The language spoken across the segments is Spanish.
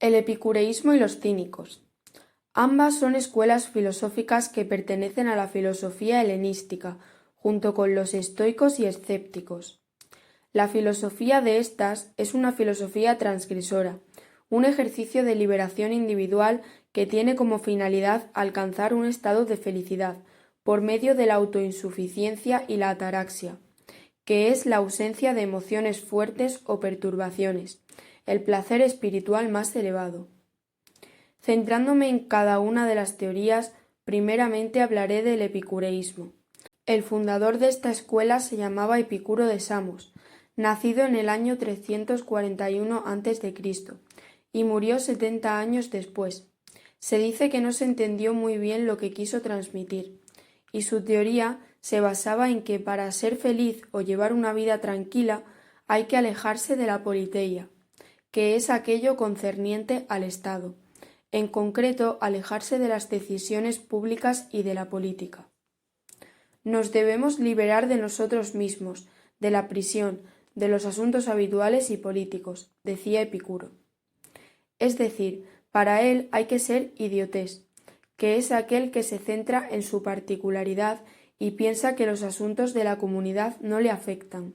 El epicureísmo y los cínicos. Ambas son escuelas filosóficas que pertenecen a la filosofía helenística, junto con los estoicos y escépticos. La filosofía de estas es una filosofía transgresora, un ejercicio de liberación individual que tiene como finalidad alcanzar un estado de felicidad por medio de la autoinsuficiencia y la ataraxia, que es la ausencia de emociones fuertes o perturbaciones, el placer espiritual más elevado. Centrándome en cada una de las teorías, primeramente hablaré del epicureísmo. El fundador de esta escuela se llamaba Epicuro de Samos, nacido en el año 341 a.C. y murió 70 años después. Se dice que no se entendió muy bien lo que quiso transmitir, y su teoría se basaba en que para ser feliz o llevar una vida tranquila hay que alejarse de la politeia, que es aquello concerniente al Estado, en concreto alejarse de las decisiones públicas y de la política. Nos debemos liberar de nosotros mismos, de la prisión, de los asuntos habituales y políticos, decía Epicuro. Es decir, para él hay que ser idiotés, que es aquel que se centra en su particularidad y piensa que los asuntos de la comunidad no le afectan.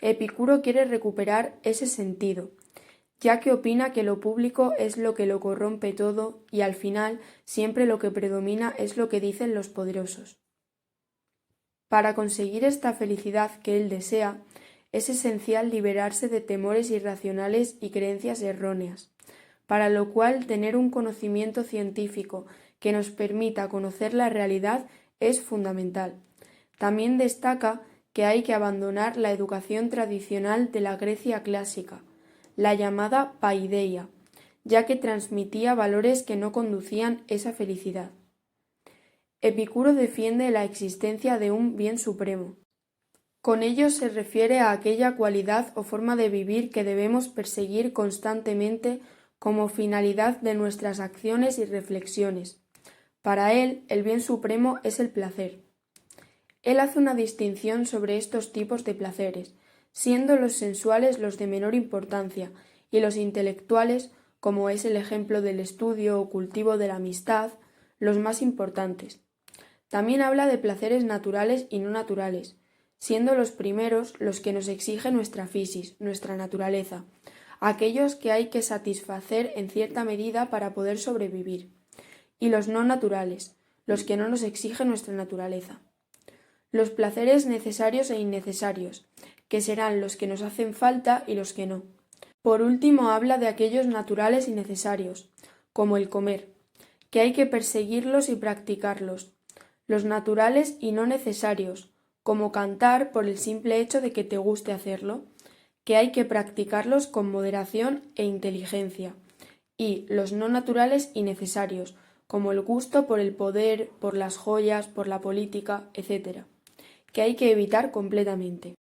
Epicuro quiere recuperar ese sentido, ya que opina que lo público es lo que lo corrompe todo y al final siempre lo que predomina es lo que dicen los poderosos. Para conseguir esta felicidad que él desea, es esencial liberarse de temores irracionales y creencias erróneas, para lo cual tener un conocimiento científico que nos permita conocer la realidad es fundamental. También destaca que hay que abandonar la educación tradicional de la Grecia clásica, la llamada paideia, ya que transmitía valores que no conducían esa felicidad. Epicuro defiende la existencia de un bien supremo. Con ello se refiere a aquella cualidad o forma de vivir que debemos perseguir constantemente como finalidad de nuestras acciones y reflexiones. Para él, el bien supremo es el placer. Él hace una distinción sobre estos tipos de placeres, siendo los sensuales los de menor importancia y los intelectuales, como es el ejemplo del estudio o cultivo de la amistad, los más importantes. También habla de placeres naturales y no naturales, siendo los primeros los que nos exige nuestra physis, nuestra naturaleza, aquellos que hay que satisfacer en cierta medida para poder sobrevivir, y los no naturales, los que no nos exige nuestra naturaleza. Los placeres necesarios e innecesarios, que serán los que nos hacen falta y los que no. Por último habla de aquellos naturales y necesarios, como el comer, que hay que perseguirlos y practicarlos, los naturales y no necesarios, como cantar por el simple hecho de que te guste hacerlo, que hay que practicarlos con moderación e inteligencia, y los no naturales y necesarios, como el gusto por el poder, por las joyas, por la política, etc., que hay que evitar completamente.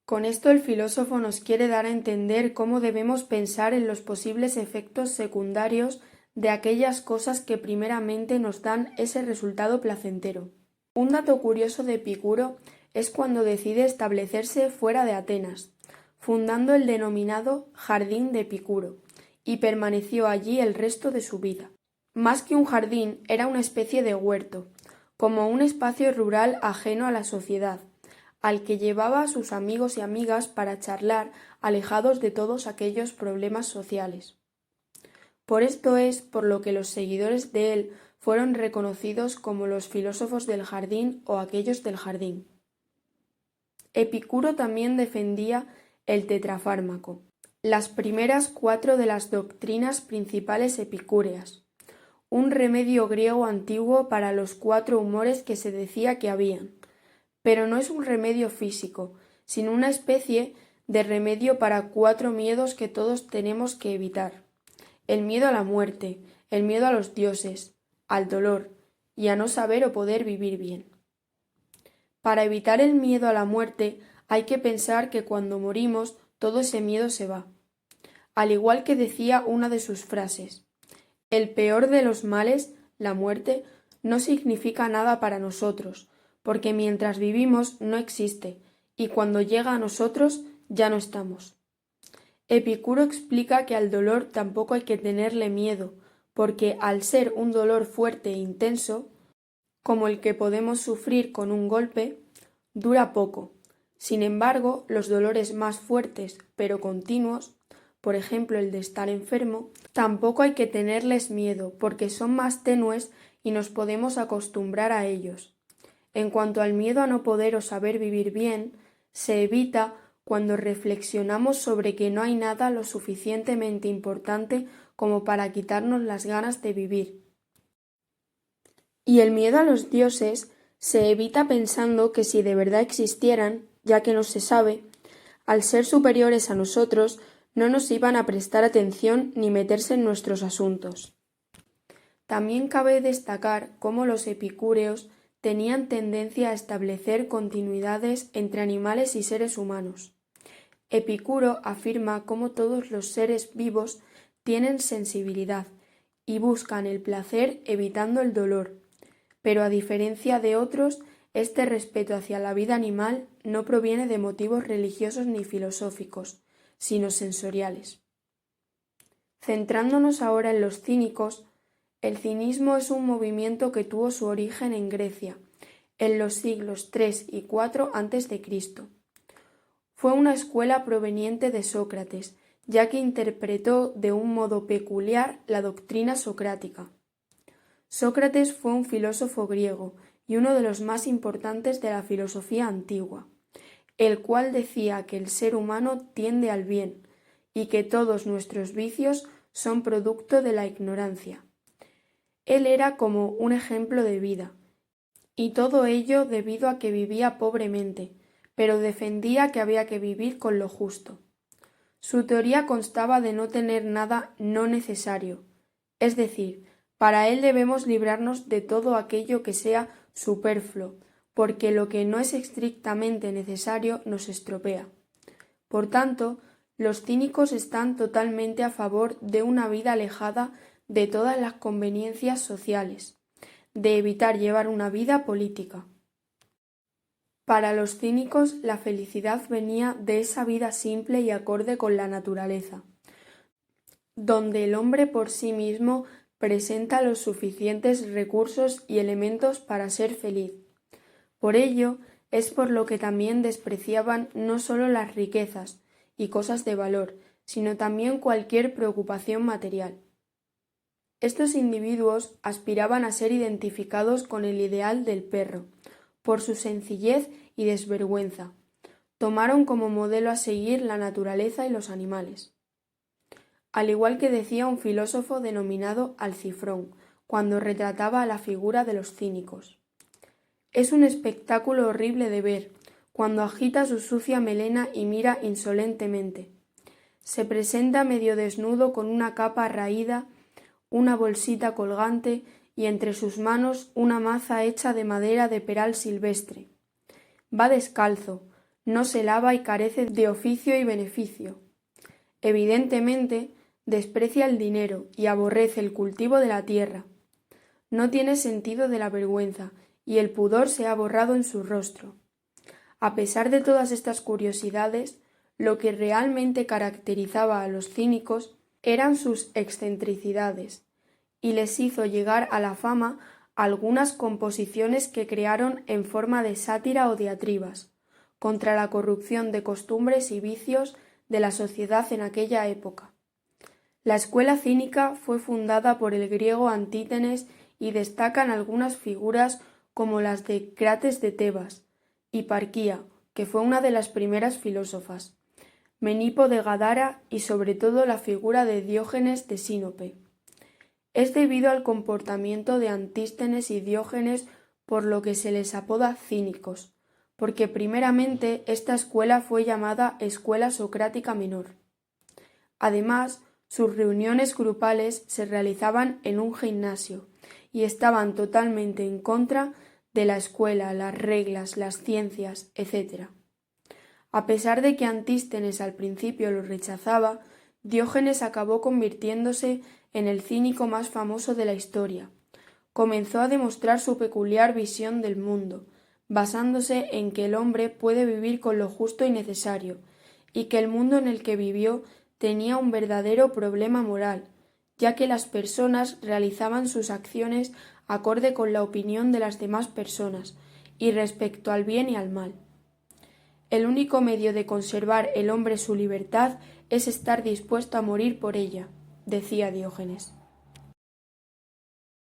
Con esto el filósofo nos quiere dar a entender cómo debemos pensar en los posibles efectos secundarios de aquellas cosas que primeramente nos dan ese resultado placentero. Un dato curioso de Epicuro es cuando decide establecerse fuera de Atenas, fundando el denominado Jardín de Epicuro, y permaneció allí el resto de su vida. Más que un jardín, era una especie de huerto, como un espacio rural ajeno a la sociedad, al que llevaba a sus amigos y amigas para charlar alejados de todos aquellos problemas sociales. Por esto es por lo que los seguidores de él fueron reconocidos como los filósofos del jardín o aquellos del jardín. Epicuro también defendía el tetrafármaco, las primeras 4 de las doctrinas principales epicúreas, un remedio griego antiguo para los 4 humores que se decía que habían, pero no es un remedio físico, sino una especie de remedio para 4 miedos que todos tenemos que evitar: el miedo a la muerte, el miedo a los dioses, al dolor y a no saber o poder vivir bien. Para evitar el miedo a la muerte hay que pensar que cuando morimos todo ese miedo se va. Al igual que decía una de sus frases: el peor de los males, la muerte, no significa nada para nosotros, porque mientras vivimos no existe, y cuando llega a nosotros ya no estamos. Epicuro explica que al dolor tampoco hay que tenerle miedo, porque al ser un dolor fuerte e intenso, como el que podemos sufrir con un golpe, dura poco. Sin embargo, los dolores más fuertes, pero continuos, por ejemplo el de estar enfermo, tampoco hay que tenerles miedo, porque son más tenues y nos podemos acostumbrar a ellos. En cuanto al miedo a no poder o saber vivir bien, se evita cuando reflexionamos sobre que no hay nada lo suficientemente importante como para quitarnos las ganas de vivir. Y el miedo a los dioses se evita pensando que si de verdad existieran, ya que no se sabe, al ser superiores a nosotros, no nos iban a prestar atención ni meterse en nuestros asuntos. También cabe destacar cómo los epicúreos tenían tendencia a establecer continuidades entre animales y seres humanos. Epicuro afirma cómo todos los seres vivos tienen sensibilidad y buscan el placer evitando el dolor, pero a diferencia de otros, este respeto hacia la vida animal no proviene de motivos religiosos ni filosóficos, sino sensoriales. Centrándonos ahora en los cínicos, el cinismo es un movimiento que tuvo su origen en Grecia, en los siglos III y IV a.C. Fue una escuela proveniente de Sócrates, ya que interpretó de un modo peculiar la doctrina socrática. Sócrates fue un filósofo griego y uno de los más importantes de la filosofía antigua, el cual decía que el ser humano tiende al bien y que todos nuestros vicios son producto de la ignorancia. Él era como un ejemplo de vida, y todo ello debido a que vivía pobremente, pero defendía que había que vivir con lo justo. Su teoría constaba de no tener nada no necesario, es decir, para él debemos librarnos de todo aquello que sea superfluo, porque lo que no es estrictamente necesario nos estropea. Por tanto, los cínicos están totalmente a favor de una vida alejada de todas las conveniencias sociales, de evitar llevar una vida política. Para los cínicos, la felicidad venía de esa vida simple y acorde con la naturaleza, donde el hombre por sí mismo presenta los suficientes recursos y elementos para ser feliz. Por ello, es por lo que también despreciaban no solo las riquezas y cosas de valor, sino también cualquier preocupación material. Estos individuos aspiraban a ser identificados con el ideal del perro, por su sencillez y desvergüenza. Tomaron como modelo a seguir la naturaleza y los animales. Al igual que decía un filósofo denominado Alcifrón, cuando retrataba a la figura de los cínicos. Es un espectáculo horrible de ver, cuando agita su sucia melena y mira insolentemente. Se presenta medio desnudo con una capa raída, una bolsita colgante y entre sus manos una maza hecha de madera de peral silvestre. Va descalzo, no se lava y carece de oficio y beneficio. Evidentemente, desprecia el dinero y aborrece el cultivo de la tierra. No tiene sentido de la vergüenza y el pudor se ha borrado en su rostro. A pesar de todas estas curiosidades, lo que realmente caracterizaba a los cínicos eran sus excentricidades, y les hizo llegar a la fama algunas composiciones que crearon en forma de sátira o diatribas, contra la corrupción de costumbres y vicios de la sociedad en aquella época. La escuela cínica fue fundada por el griego Antítenes y destacan algunas figuras como las de Crates de Tebas, Hiparquía, que fue una de las primeras filósofas, Menipo de Gadara y sobre todo la figura de Diógenes de Sinope. Es debido al comportamiento de Antístenes y Diógenes por lo que se les apoda cínicos, porque primeramente esta escuela fue llamada Escuela Socrática Menor. Además, sus reuniones grupales se realizaban en un gimnasio y estaban totalmente en contra de la escuela, las reglas, las ciencias, etc. A pesar de que Antístenes al principio lo rechazaba, Diógenes acabó convirtiéndose en el cínico más famoso de la historia. Comenzó a demostrar su peculiar visión del mundo, basándose en que el hombre puede vivir con lo justo y necesario, y que el mundo en el que vivió tenía un verdadero problema moral, ya que las personas realizaban sus acciones acorde con la opinión de las demás personas y respecto al bien y al mal. El único medio de conservar el hombre su libertad es estar dispuesto a morir por ella, decía Diógenes.